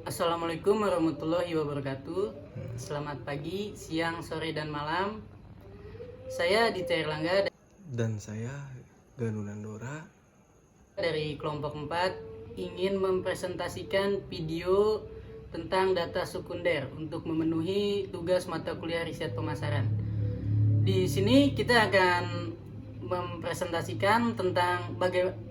Assalamualaikum warahmatullahi wabarakatuh. Selamat pagi, siang, sore, dan malam. Saya Dita Erlangga Dan saya Ganu Nandora dari kelompok 4 ingin mempresentasikan video tentang data sekunder untuk memenuhi tugas mata kuliah riset pemasaran. Di sini kita akan mempresentasikan tentang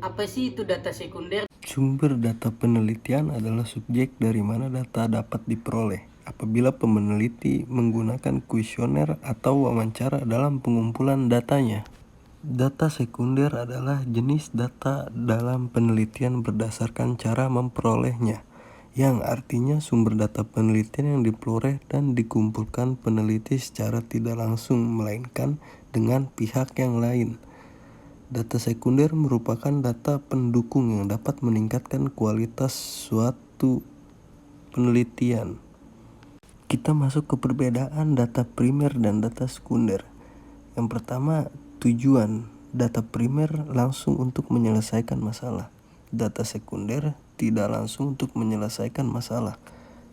apa sih itu data sekunder. Sumber data penelitian adalah subjek dari mana data dapat diperoleh apabila peneliti menggunakan kuesioner atau wawancara dalam pengumpulan datanya. Data sekunder adalah jenis data dalam penelitian berdasarkan cara memperolehnya, yang artinya sumber data penelitian yang diperoleh dan dikumpulkan peneliti secara tidak langsung melainkan dengan pihak yang lain. Data sekunder merupakan data pendukung yang dapat meningkatkan kualitas suatu penelitian. Kita masuk ke perbedaan data primer dan data sekunder. Yang pertama, tujuan. Data primer langsung untuk menyelesaikan masalah. Data sekunder tidak langsung untuk menyelesaikan masalah.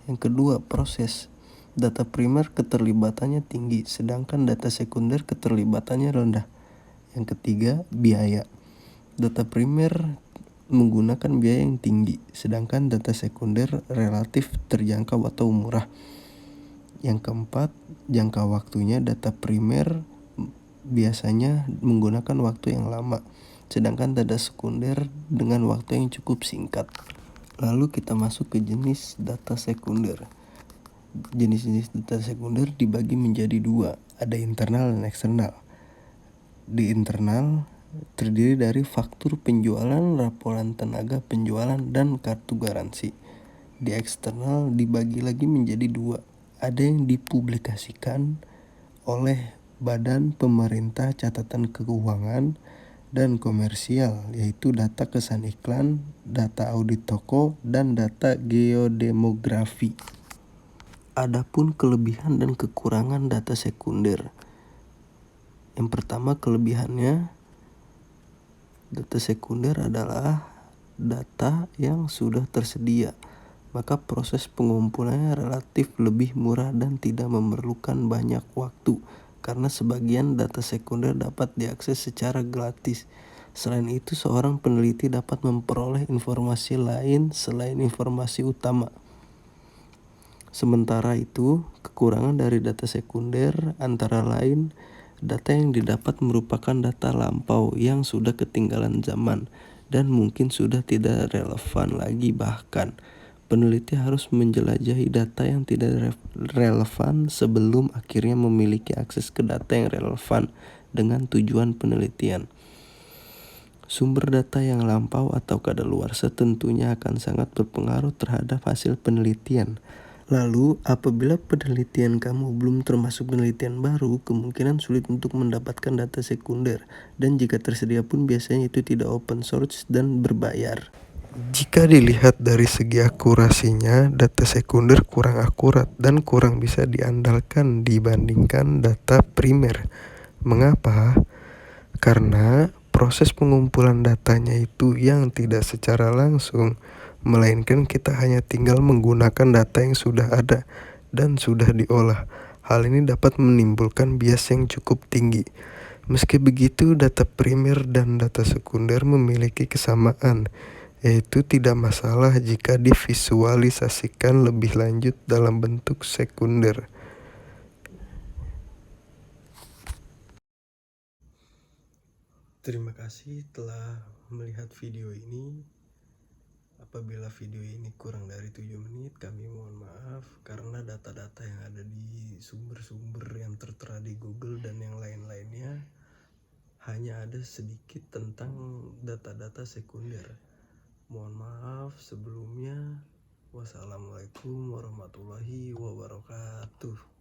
Yang kedua, proses. Data primer keterlibatannya tinggi, sedangkan data sekunder keterlibatannya rendah. Yang ketiga, biaya. Data primer menggunakan biaya yang tinggi, sedangkan data sekunder relatif terjangkau atau murah. Yang keempat, jangka waktunya. Data primer biasanya menggunakan waktu yang lama, sedangkan data sekunder dengan waktu yang cukup singkat. Lalu kita masuk ke jenis data sekunder. Jenis-jenis data sekunder dibagi menjadi dua, ada internal dan eksternal. Di internal terdiri dari faktur penjualan, laporan tenaga penjualan, dan kartu garansi. Di eksternal dibagi lagi menjadi dua, ada yang dipublikasikan oleh Badan Pemerintah Catatan Keuangan dan Komersial, yaitu data kesan iklan, data audit toko, dan data geodemografi. Adapun kelebihan dan kekurangan data sekunder. Yang pertama, kelebihannya, data sekunder adalah data yang sudah tersedia, maka proses pengumpulannya relatif lebih murah dan tidak memerlukan banyak waktu, karena sebagian data sekunder dapat diakses secara gratis. Selain itu, seorang peneliti dapat memperoleh informasi lain selain informasi utama. Sementara itu, kekurangan dari data sekunder antara lain, data yang didapat merupakan data lampau yang sudah ketinggalan zaman dan mungkin sudah tidak relevan lagi. Bahkan, peneliti harus menjelajahi data yang tidak relevan sebelum akhirnya memiliki akses ke data yang relevan dengan tujuan penelitian. Sumber data yang lampau atau kadaluarsa tentunya akan sangat berpengaruh terhadap hasil penelitian. Lalu, apabila penelitian kamu belum termasuk penelitian baru, kemungkinan sulit untuk mendapatkan data sekunder, dan jika tersedia pun biasanya itu tidak open source dan berbayar. Jika dilihat dari segi akurasinya, data sekunder kurang akurat dan kurang bisa diandalkan dibandingkan data primer. Mengapa? Karena proses pengumpulan datanya itu yang tidak secara langsung, melainkan kita hanya tinggal menggunakan data yang sudah ada dan sudah diolah. Hal ini dapat menimbulkan bias yang cukup tinggi. Meski begitu, data primer dan data sekunder memiliki kesamaan, yaitu tidak masalah jika divisualisasikan lebih lanjut dalam bentuk sekunder. Terima kasih telah melihat video ini. Apabila video ini kurang dari 7 menit, kami mohon maaf karena data-data yang ada di sumber-sumber yang tertera di Google dan yang lain-lainnya hanya ada sedikit tentang data-data sekunder. Mohon maaf sebelumnya. Wassalamualaikum warahmatullahi wabarakatuh.